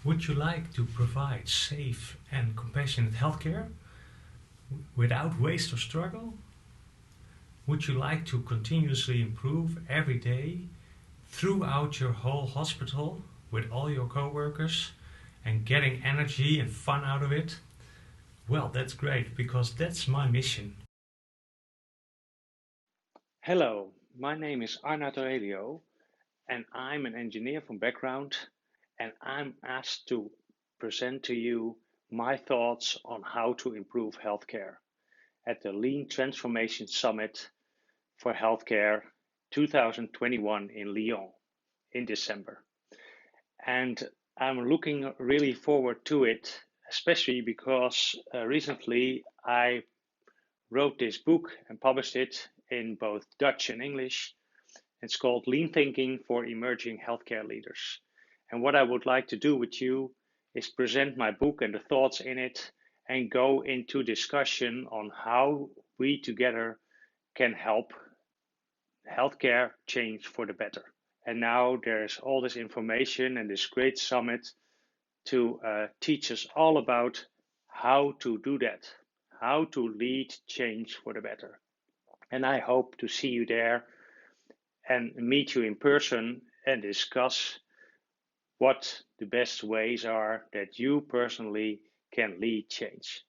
Would you like to provide safe and compassionate healthcare without waste or struggle? Would you like to continuously improve every day throughout your whole hospital with all your coworkers and getting energy and fun out of it? Well, that's great because that's my mission. Hello, my name is Arnout Orelio, and I'm an engineer from background, and I'm asked to present to you my thoughts on how to improve healthcare at the Lean Transformation Summit for Healthcare 2021 in Lyon in December. And I'm looking really forward to it, especially because recently I wrote this book and published it in both Dutch and English. It's called Lean Thinking for Emerging Healthcare Leaders. And what I would like to do with you is present my book and the thoughts in it and go into discussion on how we together can help healthcare change for the better. And now there's all this information and this great summit to teach us all about how to do that, how to lead change for the better. And I hope to see you there and meet you in person and discuss what the best ways are that you personally can lead change.